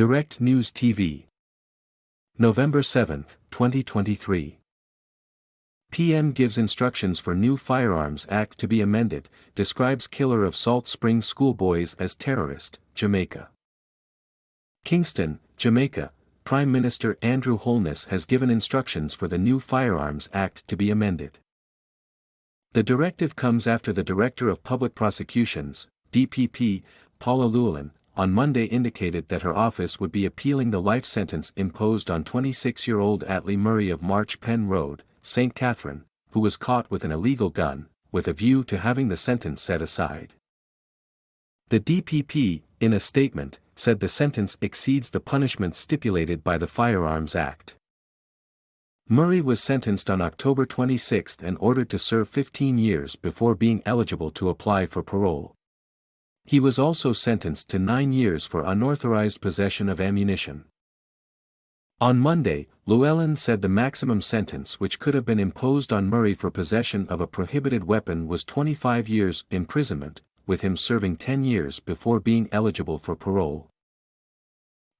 Direct News TV. November 7, 2023. PM gives instructions for new Firearms Act to be amended, describes killer of Salt Spring schoolboys as terrorist, Jamaica. Kingston, Jamaica, Prime Minister Andrew Holness has given instructions for the new Firearms Act to be amended. The directive comes after the Director of Public Prosecutions, DPP, Paula Llewellyn, on Monday indicated that her office would be appealing the life sentence imposed on 26-year-old Atlee Murray of March Pen Road, St. Catherine, who was caught with an illegal gun, with a view to having the sentence set aside. The DPP, in a statement, said the sentence exceeds the punishment stipulated by the Firearms Act. Murray was sentenced on October 26 and ordered to serve 15 years before being eligible to apply for parole. He was also sentenced to 9 years for unauthorized possession of ammunition. On Monday, Llewellyn said the maximum sentence which could have been imposed on Murray for possession of a prohibited weapon was 25 years imprisonment, with him serving 10 years before being eligible for parole.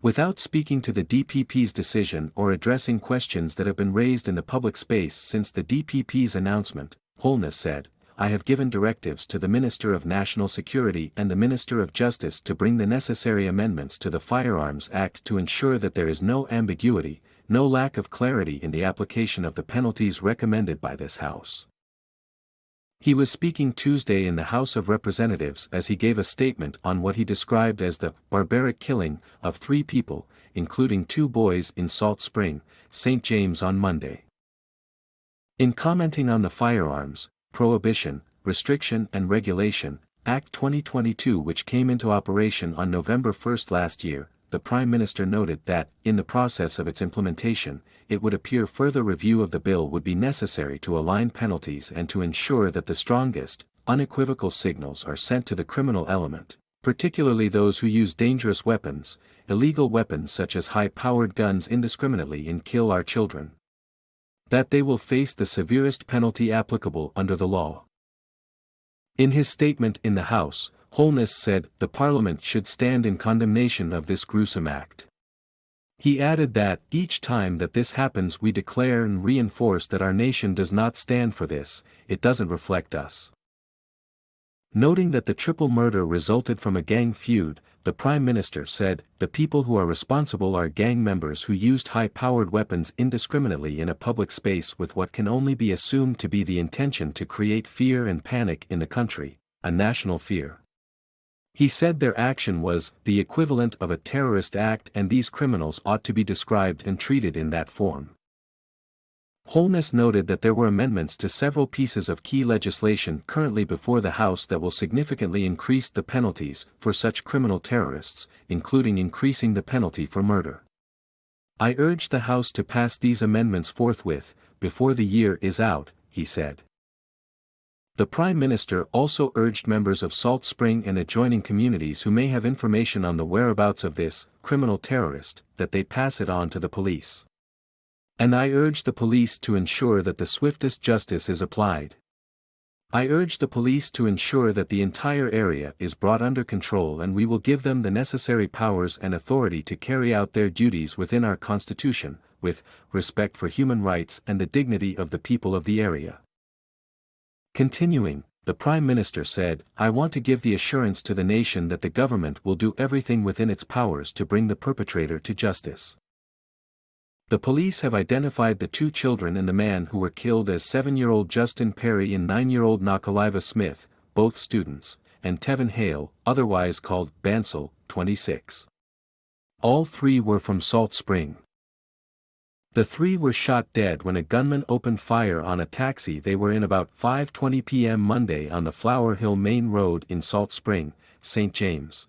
Without speaking to the DPP's decision or addressing questions that have been raised in the public space since the DPP's announcement, Holness said, "I have given directives to the Minister of National Security and the Minister of Justice to bring the necessary amendments to the Firearms Act to ensure that there is no ambiguity, no lack of clarity in the application of the penalties recommended by this House." He was speaking Tuesday in the House of Representatives as he gave a statement on what he described as the barbaric killing of 3 people, including 2 boys in Salt Spring, St. James on Monday. In commenting on the Firearms, Prohibition, Restriction and Regulation, Act 2022 which came into operation on November 1 last year, the Prime Minister noted that, in the process of its implementation, it would appear further review of the bill would be necessary to align penalties and to ensure that the strongest, unequivocal signals are sent to the criminal element, particularly those who use dangerous weapons, illegal weapons such as high-powered guns indiscriminately and kill our children, that they will face the severest penalty applicable under the law. In his statement in the House, Holness said the Parliament should stand in condemnation of this gruesome act. He added that, "Each time that this happens we declare and reinforce that our nation does not stand for this, it doesn't reflect us." Noting that the triple murder resulted from a gang feud, the Prime Minister said, "The people who are responsible are gang members who used high-powered weapons indiscriminately in a public space with what can only be assumed to be the intention to create fear and panic in the country, a national fear." He said their action was the equivalent of a terrorist act and these criminals ought to be described and treated in that form. Holness noted that there were amendments to several pieces of key legislation currently before the House that will significantly increase the penalties for such criminal terrorists, including increasing the penalty for murder. "I urge the House to pass these amendments forthwith, before the year is out," he said. The Prime Minister also urged members of Salt Spring and adjoining communities who may have information on the whereabouts of this criminal terrorist, that they pass it on to the police. "And I urge the police to ensure that the swiftest justice is applied. I urge the police to ensure that the entire area is brought under control and we will give them the necessary powers and authority to carry out their duties within our Constitution, with respect for human rights and the dignity of the people of the area." Continuing, the Prime Minister said, "I want to give the assurance to the nation that the government will do everything within its powers to bring the perpetrator to justice." The police have identified the 2 children and the man who were killed as 7-year-old Justin Perry and 9-year-old Nakaliva Smith, both students, and Tevin Hale, otherwise called Bansal, 26. All 3 were from Salt Spring. The 3 were shot dead when a gunman opened fire on a taxi they were in about 5:20 p.m. Monday on the Flower Hill Main Road in Salt Spring, St. James.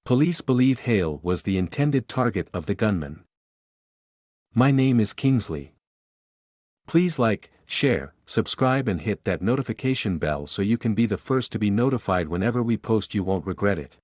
Police believe Hale was the intended target of the gunman. My name is Kingsley. Please like, share, subscribe and hit that notification bell so you can be the first to be notified whenever we post. You won't regret it.